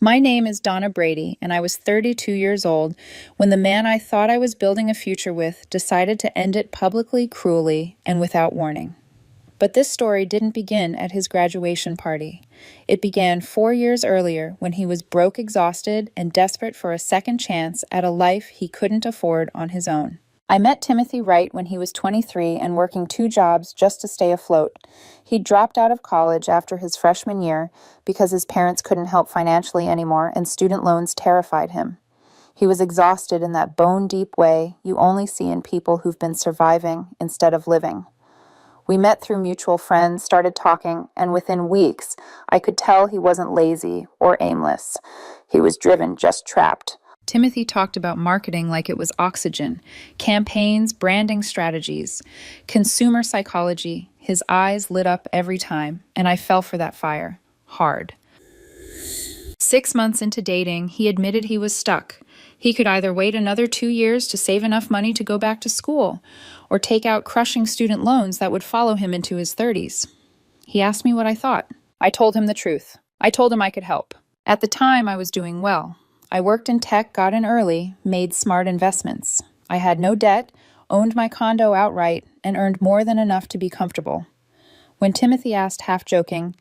My name is Donna Brady, and I was 32 years old when the man I thought I was building a future with decided to end it publicly, cruelly, and without warning. But this story didn't begin at his graduation party. It began 4 years earlier when he was broke, exhausted, and desperate for a second chance at a life he couldn't afford on his own. I met Timothy Wright when he was 23 and working 2 jobs just to stay afloat. He dropped out of college after his freshman year because his parents couldn't help financially anymore and student loans terrified him. He was exhausted in that bone-deep way you only see in people who've been surviving instead of living. We met through mutual friends, started talking, and within weeks, I could tell he wasn't lazy or aimless. He was driven, just trapped. Timothy talked about marketing like it was oxygen, campaigns, branding strategies, consumer psychology. His eyes lit up every time, and I fell for that fire, hard. 6 months into dating, he admitted he was stuck. He could either wait another 2 years to save enough money to go back to school, or take out crushing student loans that would follow him into his 30s. He asked me what I thought. I told him the truth. I told him I could help. At the time, I was doing well. I worked in tech, got in early, made smart investments. I had no debt, owned my condo outright, and earned more than enough to be comfortable. When Timothy asked, half joking,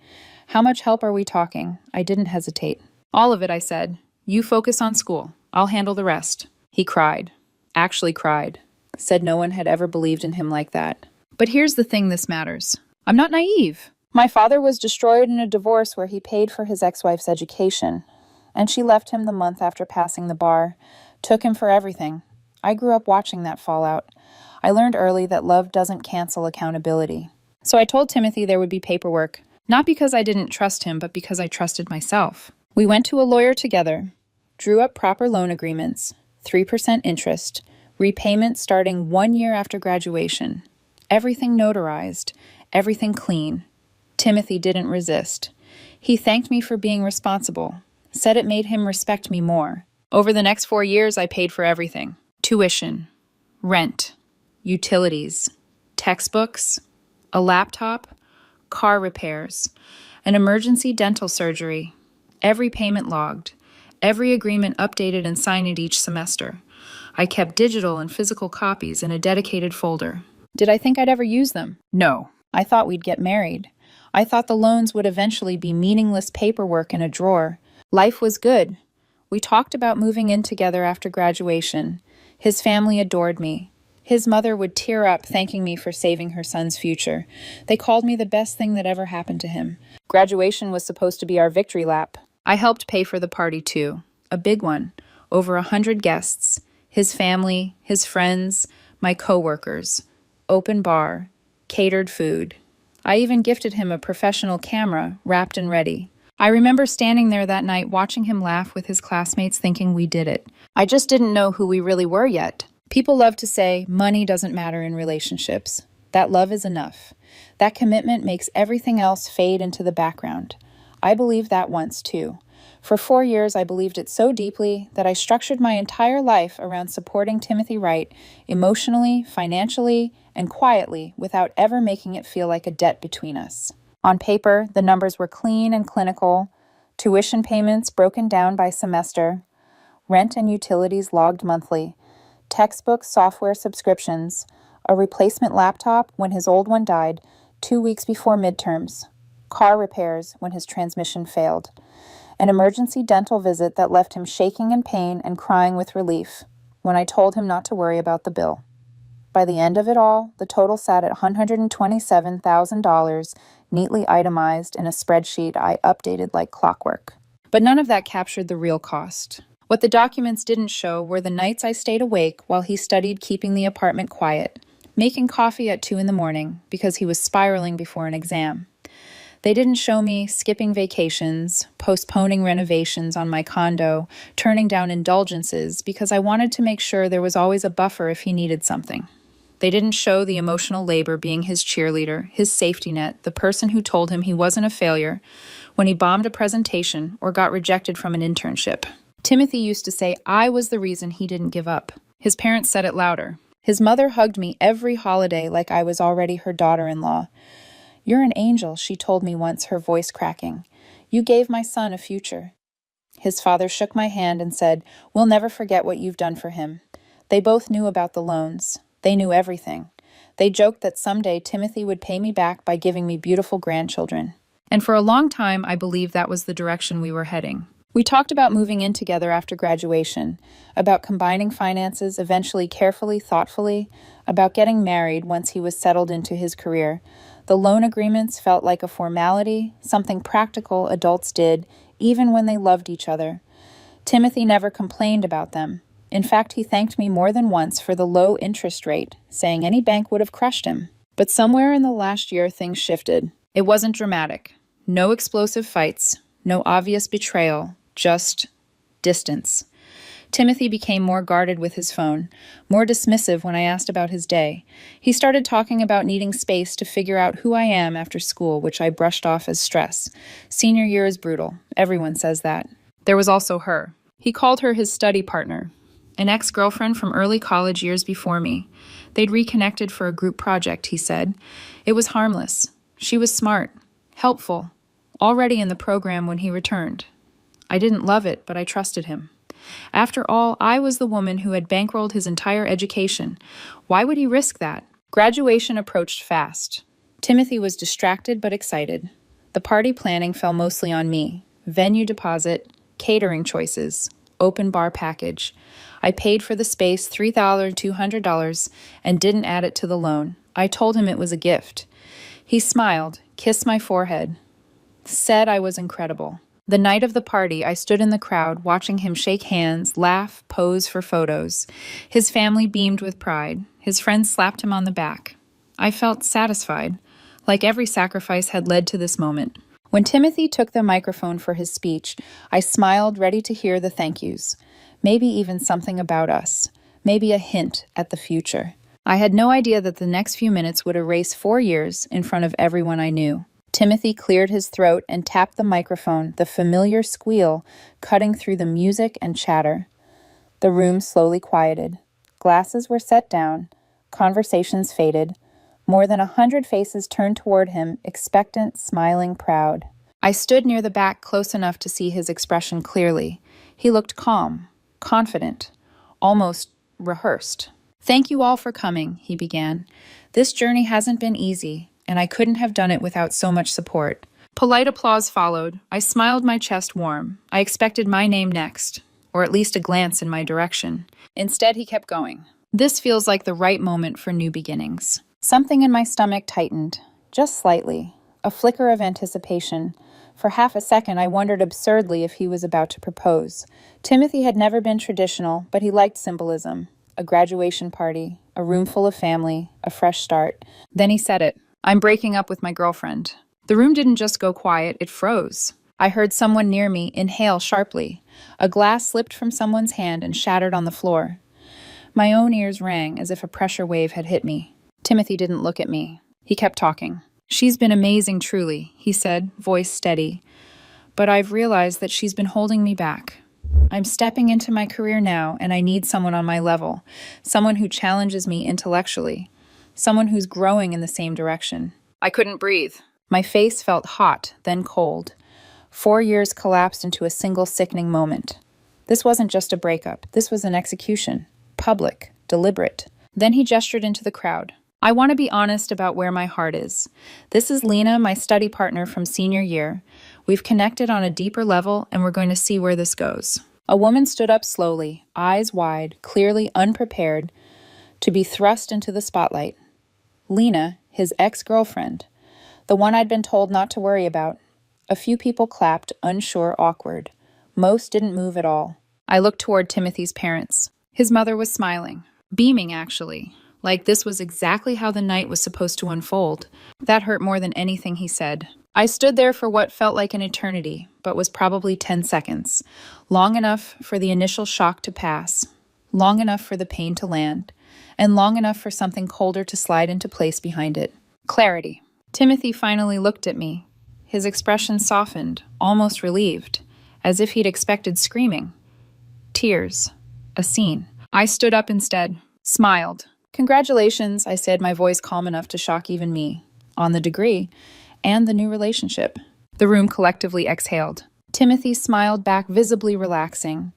"How much help are we talking?" I didn't hesitate. "All of it," I said. "You focus on school. I'll handle the rest." He cried. Actually cried. Said no one had ever believed in him like that. But here's the thing this matters. I'm not naive. My father was destroyed in a divorce where he paid for his ex-wife's education, and she left him the month after passing the bar, took him for everything. I grew up watching that fallout. I learned early that love doesn't cancel accountability. So I told Timothy there would be paperwork, not because I didn't trust him, but because I trusted myself. We went to a lawyer together, drew up proper loan agreements, 3% interest, repayment starting 1 year after graduation. Everything notarized, everything clean. Timothy didn't resist. He thanked me for being responsible, said it made him respect me more. Over the next 4 years, I paid for everything. Tuition, rent, utilities, textbooks, a laptop, car repairs, an emergency dental surgery, every payment logged, every agreement updated and signed each semester. I kept digital and physical copies in a dedicated folder. Did I think I'd ever use them? No. I thought we'd get married. I thought the loans would eventually be meaningless paperwork in a drawer. Life was good. We talked about moving in together after graduation. His family adored me. His mother would tear up thanking me for saving her son's future. They called me the best thing that ever happened to him. Graduation was supposed to be our victory lap. I helped pay for the party too. A big one. Over 100 guests. His family, his friends, my coworkers. Open bar. Catered food. I even gifted him a professional camera, wrapped and ready. I remember standing there that night watching him laugh with his classmates thinking we did it. I just didn't know who we really were yet. People love to say money doesn't matter in relationships. That love is enough. That commitment makes everything else fade into the background. I believed that once too. For 4 years, I believed it so deeply that I structured my entire life around supporting Timothy Wright emotionally, financially, and quietly without ever making it feel like a debt between us. On paper, the numbers were clean and clinical, tuition payments broken down by semester, rent and utilities logged monthly, textbooks, software subscriptions, a replacement laptop when his old one died 2 weeks before midterms, car repairs when his transmission failed, an emergency dental visit that left him shaking in pain and crying with relief when I told him not to worry about the bill. By the end of it all, the total sat at $127,000, neatly itemized in a spreadsheet I updated like clockwork. But none of that captured the real cost. What the documents didn't show were the nights I stayed awake while he studied keeping the apartment quiet, making coffee at 2 in the morning because he was spiraling before an exam. They didn't show me skipping vacations, postponing renovations on my condo, turning down indulgences because I wanted to make sure there was always a buffer if he needed something. They didn't show the emotional labor being his cheerleader, his safety net, the person who told him he wasn't a failure when he bombed a presentation or got rejected from an internship. Timothy used to say I was the reason he didn't give up. His parents said it louder. His mother hugged me every holiday like I was already her daughter-in-law. "You're an angel," she told me once, her voice cracking. "You gave my son a future." His father shook my hand and said, "We'll never forget what you've done for him." They both knew about the loans. They knew everything. They joked that someday Timothy would pay me back by giving me beautiful grandchildren. And for a long time, I believed that was the direction we were heading. We talked about moving in together after graduation, about combining finances eventually carefully, thoughtfully, about getting married once he was settled into his career. The loan agreements felt like a formality, something practical adults did, even when they loved each other. Timothy never complained about them. In fact, he thanked me more than once for the low interest rate, saying any bank would have crushed him. But somewhere in the last year, things shifted. It wasn't dramatic. No explosive fights, no obvious betrayal, just distance. Timothy became more guarded with his phone, more dismissive when I asked about his day. He started talking about needing space to figure out who I am after school, which I brushed off as stress. Senior year is brutal. Everyone says that. There was also her. He called her his study partner, an ex-girlfriend from early college years before me. They'd reconnected for a group project, he said. It was harmless. She was smart, helpful, already in the program when he returned. I didn't love it, but I trusted him. After all, I was the woman who had bankrolled his entire education. Why would he risk that? Graduation approached fast. Timothy was distracted but excited. The party planning fell mostly on me. Venue deposit, catering choices, open bar package. I paid for the space $3,200 and didn't add it to the loan. I told him it was a gift. He smiled, kissed my forehead, said I was incredible. The night of the party, I stood in the crowd watching him shake hands, laugh, pose for photos. His family beamed with pride. His friends slapped him on the back. I felt satisfied, like every sacrifice had led to this moment. When Timothy took the microphone for his speech, I smiled, ready to hear the thank yous. Maybe even something about us. Maybe a hint at the future. I had no idea that the next few minutes would erase 4 years in front of everyone I knew. Timothy cleared his throat and tapped the microphone, the familiar squeal cutting through the music and chatter. The room slowly quieted. Glasses were set down. Conversations faded. More than 100 faces turned toward him, expectant, smiling, proud. I stood near the back close enough to see his expression clearly. He looked calm, confident, almost rehearsed. "Thank you all for coming," he began. "This journey hasn't been easy, and I couldn't have done it without so much support." Polite applause followed. I smiled, my chest warm. I expected my name next, or at least a glance in my direction. Instead, he kept going. "This feels like the right moment for new beginnings." Something in my stomach tightened, just slightly, a flicker of anticipation. For half a second, I wondered absurdly if he was about to propose. Timothy had never been traditional, but he liked symbolism. A graduation party, a room full of family, a fresh start. Then he said it. "I'm breaking up with my girlfriend." The room didn't just go quiet, it froze. I heard someone near me inhale sharply. A glass slipped from someone's hand and shattered on the floor. My own ears rang as if a pressure wave had hit me. Timothy didn't look at me. He kept talking. "She's been amazing, truly," he said, voice steady. "But I've realized that she's been holding me back. I'm stepping into my career now, and I need someone on my level, someone who challenges me intellectually, someone who's growing in the same direction." I couldn't breathe. My face felt hot, then cold. 4 years collapsed into a single sickening moment. This wasn't just a breakup. This was an execution. Public, deliberate. Then he gestured into the crowd. "I want to be honest about where my heart is. This is Lena, my study partner from senior year. We've connected on a deeper level, and we're going to see where this goes." A woman stood up slowly, eyes wide, clearly unprepared to be thrust into the spotlight. Lena, his ex-girlfriend, the one I'd been told not to worry about. A few people clapped, unsure, awkward. Most didn't move at all. I looked toward Timothy's parents. His mother was smiling, beaming actually, like this was exactly how the night was supposed to unfold. That hurt more than anything he said. I stood there for what felt like an eternity, but was probably 10 seconds. Long enough for the initial shock to pass, long enough for the pain to land, and long enough for something colder to slide into place behind it. Clarity. Timothy finally looked at me. His expression softened, almost relieved, as if he'd expected screaming. Tears. A scene. I stood up instead, smiled. "Congratulations," I said, my voice calm enough to shock even me, "on the degree and the new relationship." The room collectively exhaled. Timothy smiled back, visibly relaxing.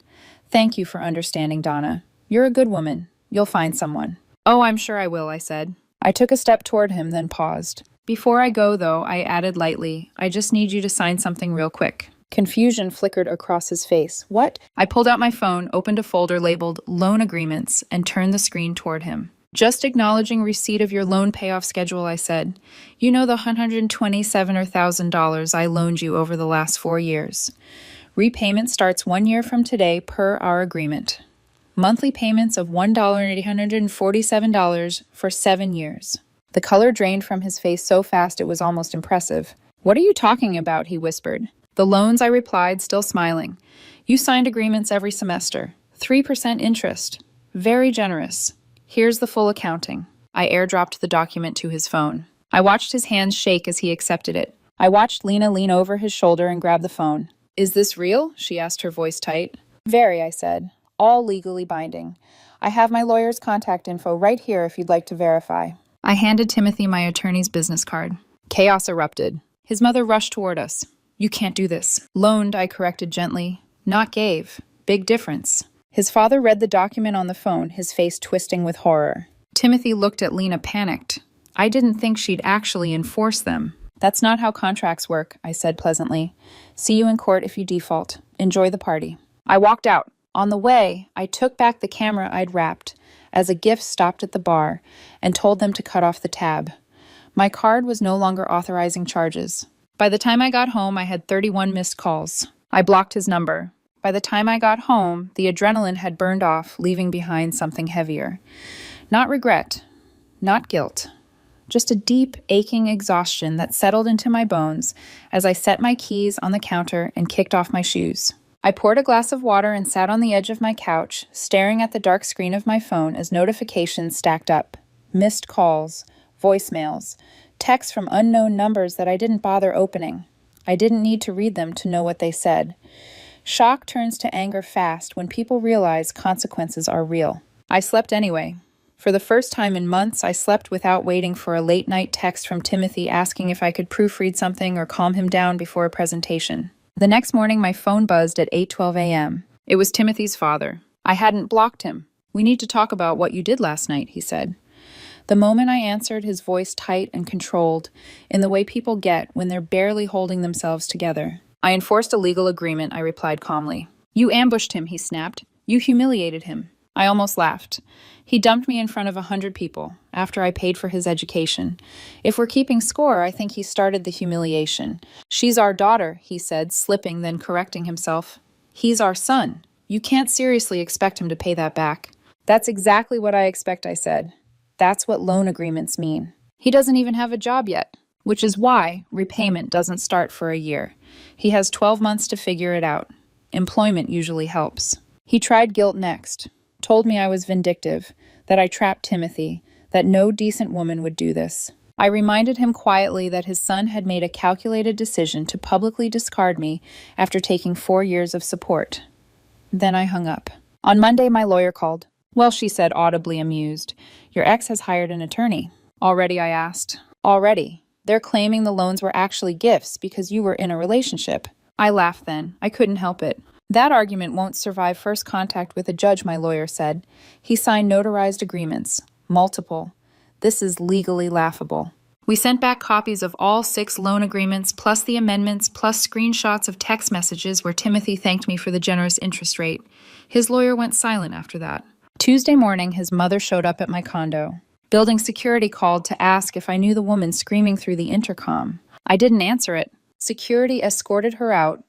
Thank you for understanding, Donna. You're a good woman. You'll find someone. Oh, I'm sure I will, I said. I took a step toward him, then paused. Before I go, though, I added lightly, I just need you to sign something real quick. Confusion flickered across his face. What? I pulled out my phone, opened a folder labeled Loan Agreements, and turned the screen toward him. Just acknowledging receipt of your loan payoff schedule, I said. You know the $127,000 I loaned you over the last 4 years. Repayment starts 1 year from today per our agreement. Monthly payments of $1,847 for 7 years. The color drained from his face so fast it was almost impressive. What are you talking about? He whispered. The loans, I replied, still smiling. You signed agreements every semester. 3% interest. Very generous. Here's the full accounting. I airdropped the document to his phone. I watched his hands shake as he accepted it. I watched Lena lean over his shoulder and grab the phone. Is this real? She asked, her voice tight. Very, I said. All legally binding. I have my lawyer's contact info right here if you'd like to verify. I handed Timothy my attorney's business card. Chaos erupted. His mother rushed toward us. You can't do this. Loaned, I corrected gently. Not gave. Big difference. His father read the document on the phone, his face twisting with horror. Timothy looked at Lena, panicked. I didn't think she'd actually enforce them. That's not how contracts work, I said pleasantly. See you in court if you default. Enjoy the party. I walked out. On the way, I took back the camera I'd wrapped, as a gift stopped at the bar, and told them to cut off the tab. My card was no longer authorizing charges. By the time I got home, I had 31 missed calls. I blocked his number. By the time I got home, the adrenaline had burned off, leaving behind something heavier. Not regret, not guilt, just a deep, aching exhaustion that settled into my bones as I set my keys on the counter and kicked off my shoes. I poured a glass of water and sat on the edge of my couch, staring at the dark screen of my phone as notifications stacked up. Missed calls, voicemails, texts from unknown numbers that I didn't bother opening. I didn't need to read them to know what they said. Shock turns to anger fast when people realize consequences are real. I slept anyway. For the first time in months, I slept without waiting for a late-night text from Timothy asking if I could proofread something or calm him down before a presentation. The next morning, my phone buzzed at 8:12 a.m. It was Timothy's father. I hadn't blocked him. We need to talk about what you did last night, he said. The moment I answered, his voice tight and controlled, in the way people get when they're barely holding themselves together. I enforced a legal agreement, I replied calmly. You ambushed him, he snapped. You humiliated him. I almost laughed. He dumped me in front of 100 people, after I paid for his education. If we're keeping score, I think he started the humiliation. She's our daughter, he said, slipping, then correcting himself. He's our son. You can't seriously expect him to pay that back. That's exactly what I expect, I said. That's what loan agreements mean. He doesn't even have a job yet, which is why repayment doesn't start for a year. He has 12 months to figure it out. Employment usually helps. He tried guilt next. Told me I was vindictive, that I trapped Timothy, that no decent woman would do this. I reminded him quietly that his son had made a calculated decision to publicly discard me after taking 4 years of support. Then I hung up. On Monday, my lawyer called. Well, she said, audibly amused. Your ex has hired an attorney. Already, I asked. Already. They're claiming the loans were actually gifts because you were in a relationship. I laughed then. I couldn't help it. That argument won't survive first contact with a judge, my lawyer said. He signed notarized agreements. Multiple. This is legally laughable. We sent back copies of all 6 loan agreements, plus the amendments, plus screenshots of text messages where Timothy thanked me for the generous interest rate. His lawyer went silent after that. Tuesday morning, his mother showed up at my condo. Building security called to ask if I knew the woman screaming through the intercom. I didn't answer it. Security escorted her out,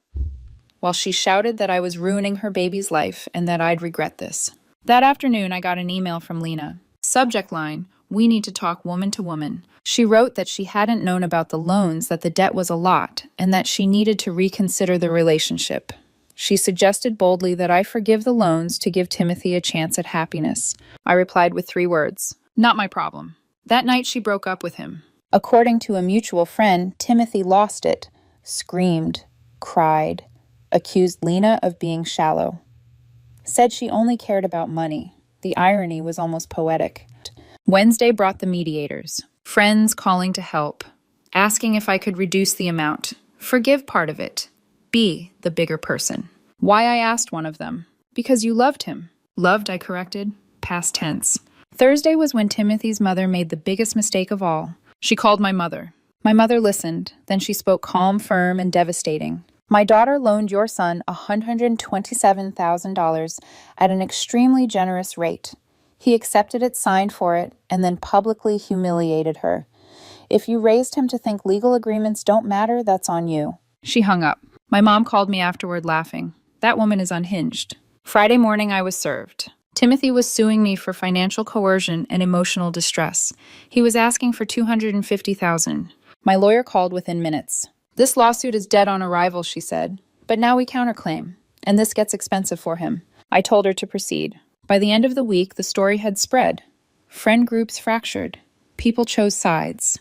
while she shouted that I was ruining her baby's life and that I'd regret this. That afternoon, I got an email from Lena. Subject line, we need to talk woman to woman. She wrote that she hadn't known about the loans, that the debt was a lot, and that she needed to reconsider the relationship. She suggested boldly that I forgive the loans to give Timothy a chance at happiness. I replied with 3 words. Not my problem. That night, she broke up with him. According to a mutual friend, Timothy lost it, screamed, cried, accused Lena of being shallow. Said she only cared about money. The irony was almost poetic. Wednesday brought the mediators. Friends calling to help. Asking if I could reduce the amount. Forgive part of it. Be the bigger person. Why, I asked one of them. Because you loved him. Loved, I corrected. Past tense. Thursday was when Timothy's mother made the biggest mistake of all. She called my mother. My mother listened, then she spoke calm, firm, and devastating. My daughter loaned your son $127,000 at an extremely generous rate. He accepted it, signed for it, and then publicly humiliated her. If you raised him to think legal agreements don't matter, that's on you. She hung up. My mom called me afterward laughing. That woman is unhinged. Friday morning, I was served. Timothy was suing me for financial coercion and emotional distress. He was asking for $250,000. My lawyer called within minutes. This lawsuit is dead on arrival, she said. But now we counterclaim, and this gets expensive for him. I told her to proceed. By the end of the week, the story had spread. Friend groups fractured. People chose sides.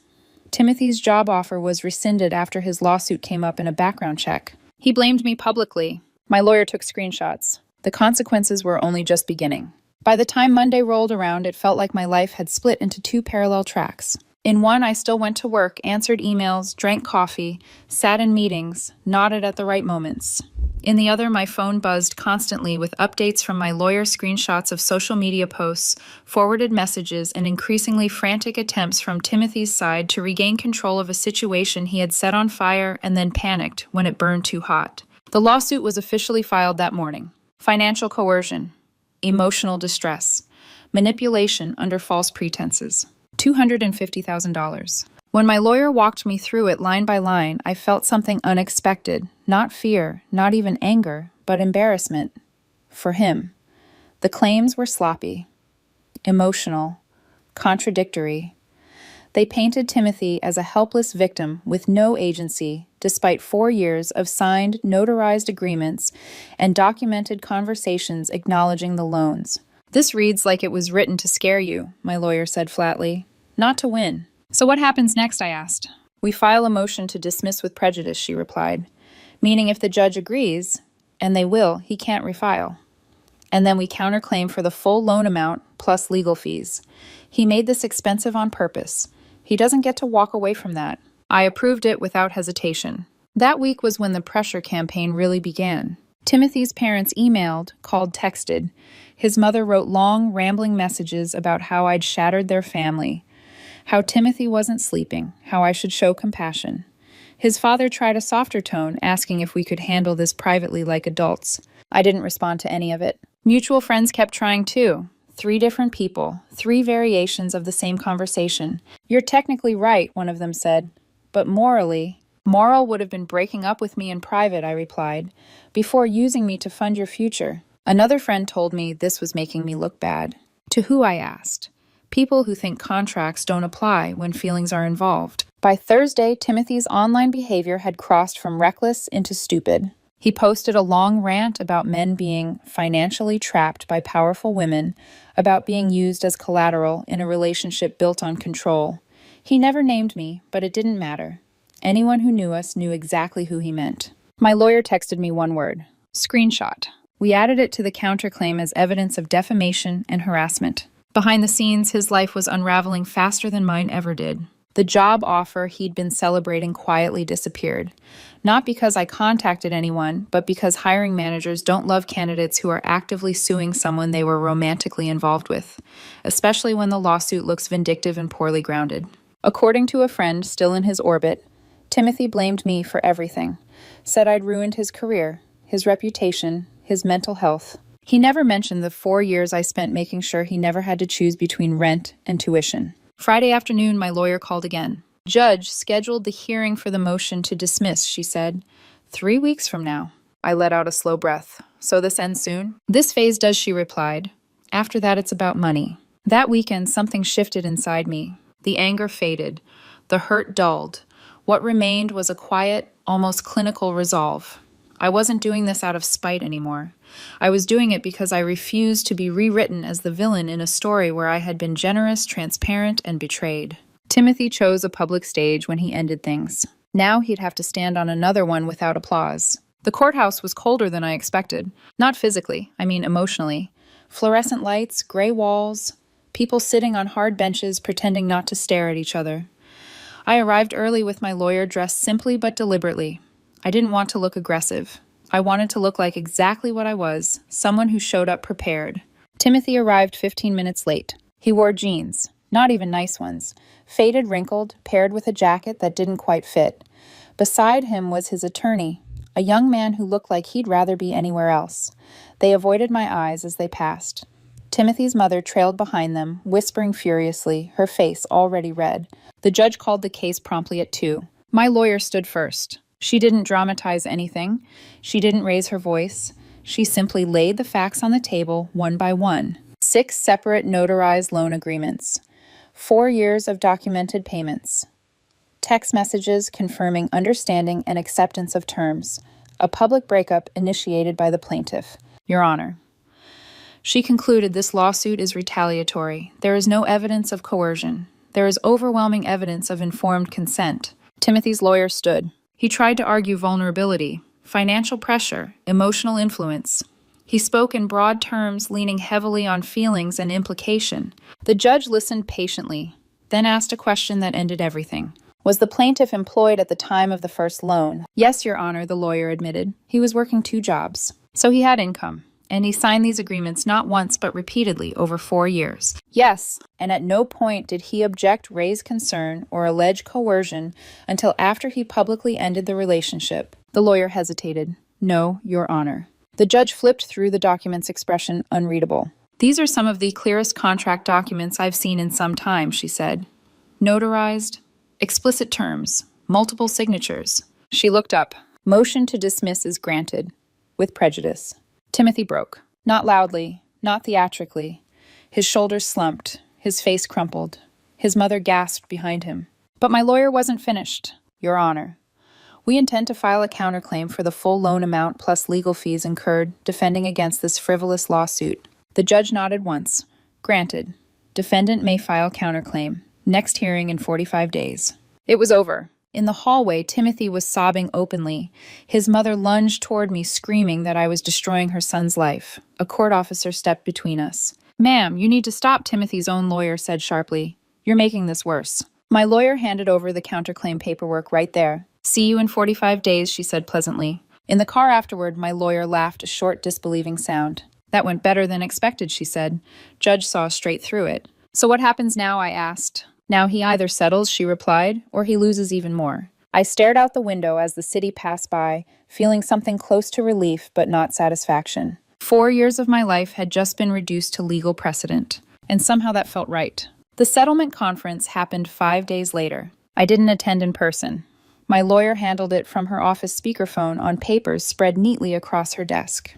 Timothy's job offer was rescinded after his lawsuit came up in a background check. He blamed me publicly. My lawyer took screenshots. The consequences were only just beginning. By the time Monday rolled around, it felt like my life had split into two parallel tracks. In one, I still went to work, answered emails, drank coffee, sat in meetings, nodded at the right moments. In the other, my phone buzzed constantly with updates from my lawyer, screenshots of social media posts, forwarded messages, and increasingly frantic attempts from Timothy's side to regain control of a situation he had set on fire and then panicked when it burned too hot. The lawsuit was officially filed that morning. Financial coercion, emotional distress, manipulation under false pretenses. $250,000. When my lawyer walked me through it line by line, I felt something unexpected. Not fear, not even anger, but embarrassment. For him. The claims were sloppy, emotional, contradictory. They painted Timothy as a helpless victim with no agency, despite 4 years of signed, notarized agreements and documented conversations acknowledging the loans. This reads like it was written to scare you, my lawyer said flatly. Not to win. So what happens next, I asked. We file a motion to dismiss with prejudice, she replied. Meaning if the judge agrees, and they will, he can't refile. And then we counterclaim for the full loan amount plus legal fees. He made this expensive on purpose. He doesn't get to walk away from that. I approved it without hesitation. That week was when the pressure campaign really began. Timothy's parents emailed, called, texted. His mother wrote long, rambling messages about how I'd shattered their family, how Timothy wasn't sleeping, how I should show compassion. His father tried a softer tone, asking if we could handle this privately like adults. I didn't respond to any of it. Mutual friends kept trying too. 3 different people, 3 variations of the same conversation. You're technically right, one of them said, but morally, moral would have been breaking up with me in private, I replied, before using me to fund your future. Another friend told me this was making me look bad. To who, I asked. People who think contracts don't apply when feelings are involved. By Thursday, Timothy's online behavior had crossed from reckless into stupid. He posted a long rant about men being financially trapped by powerful women, about being used as collateral in a relationship built on control. He never named me, but it didn't matter. Anyone who knew us knew exactly who he meant. My lawyer texted me one word: screenshot. We added it to the counterclaim as evidence of defamation and harassment. Behind the scenes, his life was unraveling faster than mine ever did. The job offer he'd been celebrating quietly disappeared. Not because I contacted anyone, but because hiring managers don't love candidates who are actively suing someone they were romantically involved with, especially when the lawsuit looks vindictive and poorly grounded. According to a friend still in his orbit, Timothy blamed me for everything, said I'd ruined his career, his reputation, his mental health. He never mentioned the 4 years I spent making sure he never had to choose between rent and tuition. Friday afternoon, my lawyer called again. Judge scheduled the hearing for the motion to dismiss, she said. 3 weeks from now. I let out a slow breath. So this ends soon? This phase does, she replied. After that, it's about money. That weekend, something shifted inside me. The anger faded. The hurt dulled. What remained was a quiet, almost clinical resolve. I wasn't doing this out of spite anymore. I was doing it because I refused to be rewritten as the villain in a story where I had been generous, transparent, and betrayed. Timothy chose a public stage when he ended things. Now he'd have to stand on another one without applause. The courthouse was colder than I expected. Not physically, I mean emotionally. Fluorescent lights, gray walls, people sitting on hard benches pretending not to stare at each other. I arrived early with my lawyer dressed simply but deliberately. I didn't want to look aggressive. I wanted to look like exactly what I was, someone who showed up prepared. Timothy arrived 15 minutes late. He wore jeans, not even nice ones, faded, wrinkled, paired with a jacket that didn't quite fit. Beside him was his attorney, a young man who looked like he'd rather be anywhere else. They avoided my eyes as they passed. Timothy's mother trailed behind them, whispering furiously, her face already red. The judge called the case promptly at 2. My lawyer stood first. She didn't dramatize anything. She didn't raise her voice. She simply laid the facts on the table one by one. 6 separate notarized loan agreements. 4 years of documented payments. Text messages confirming understanding and acceptance of terms. A public breakup initiated by the plaintiff. Your Honor. She concluded this lawsuit is retaliatory. There is no evidence of coercion. There is overwhelming evidence of informed consent. Timothy's lawyer stood. He tried to argue vulnerability, financial pressure, emotional influence. He spoke in broad terms, leaning heavily on feelings and implication. The judge listened patiently, then asked a question that ended everything. Was the plaintiff employed at the time of the first loan? Yes, Your Honor, the lawyer admitted. He was working 2 jobs. So he had income. And he signed these agreements not once but repeatedly over 4 years. Yes, and at no point did he object, raise concern, or allege coercion until after he publicly ended the relationship. The lawyer hesitated. No, Your Honor. The judge flipped through the document's expression unreadable. These are some of the clearest contract documents I've seen in some time, she said. Notarized, explicit terms, multiple signatures. She looked up. Motion to dismiss is granted, with prejudice. Timothy broke. Not loudly, not theatrically. His shoulders slumped, his face crumpled. His mother gasped behind him. But my lawyer wasn't finished, Your Honor. We intend to file a counterclaim for the full loan amount plus legal fees incurred defending against this frivolous lawsuit. The judge nodded once. Granted. Defendant may file counterclaim. Next hearing in 45 days. It was over. In the hallway, Timothy was sobbing openly. His mother lunged toward me, screaming that I was destroying her son's life. A court officer stepped between us. Ma'am, you need to stop, Timothy's own lawyer said sharply. You're making this worse. My lawyer handed over the counterclaim paperwork right there. See you in 45 days, she said pleasantly. In the car afterward, my lawyer laughed a short, disbelieving sound. That went better than expected, she said. Judge saw straight through it. So what happens now, I asked. Now he either settles, she replied, or he loses even more. I stared out the window as the city passed by, feeling something close to relief but not satisfaction. 4 years of my life had just been reduced to legal precedent, and somehow that felt right. The settlement conference happened 5 days later. I didn't attend in person. My lawyer handled it from her office speakerphone on papers spread neatly across her desk.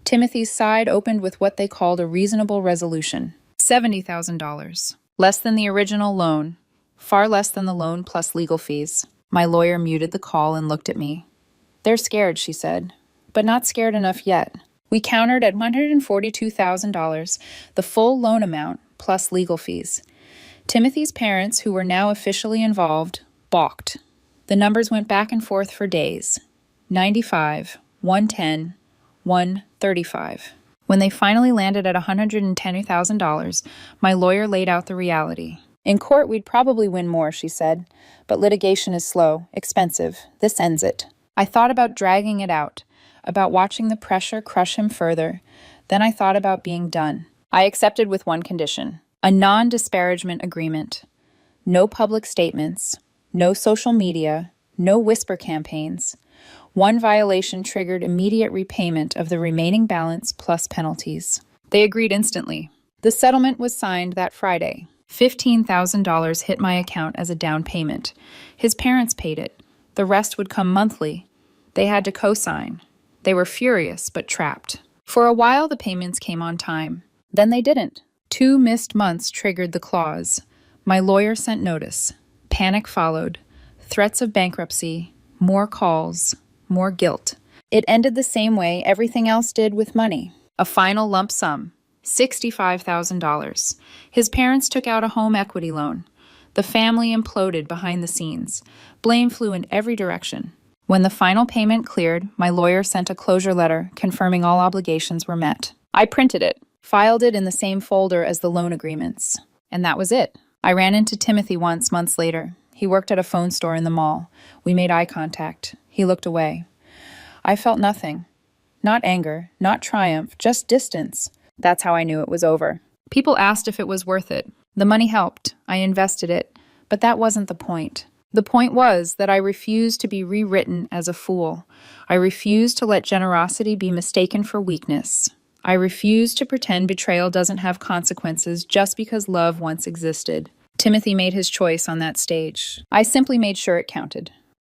Timothy's side opened with what they called a reasonable resolution. $70,000. Less than the original loan. Far less than the loan plus legal fees. My lawyer muted the call and looked at me. They're scared, she said, but not scared enough yet. We countered at $142,000, the full loan amount plus legal fees. Timothy's parents, who were now officially involved, balked. The numbers went back and forth for days. 95, 110, 135. When they finally landed at $110,000, my lawyer laid out the reality. In court, we'd probably win more, she said, but litigation is slow, expensive. This ends it. I thought about dragging it out, about watching the pressure crush him further. Then I thought about being done. I accepted with one condition, a non-disparagement agreement. No public statements, no social media, no whisper campaigns. One violation triggered immediate repayment of the remaining balance plus penalties. They agreed instantly. The settlement was signed that Friday. $15,000 hit my account as a down payment. His parents paid it. The rest would come monthly. They had to co-sign. They were furious but trapped. For a while, the payments came on time. Then they didn't. 2 missed months triggered the clause. My lawyer sent notice. Panic followed. Threats of bankruptcy. More calls. More guilt. It ended the same way everything else did with money. A final lump sum. $65,000. His parents took out a home equity loan. The family imploded behind the scenes. Blame flew in every direction. When the final payment cleared, my lawyer sent a closure letter confirming all obligations were met. I printed it, filed it in the same folder as the loan agreements. And that was it. I ran into Timothy once, months later. He worked at a phone store in the mall. We made eye contact. He looked away. I felt nothing. Not anger, not triumph, just distance. That's how I knew it was over. People asked if it was worth it. The money helped. I invested it. But that wasn't the point. The point was that I refused to be rewritten as a fool. I refused to let generosity be mistaken for weakness. I refused to pretend betrayal doesn't have consequences just because love once existed. Timothy made his choice on that stage. I simply made sure it counted.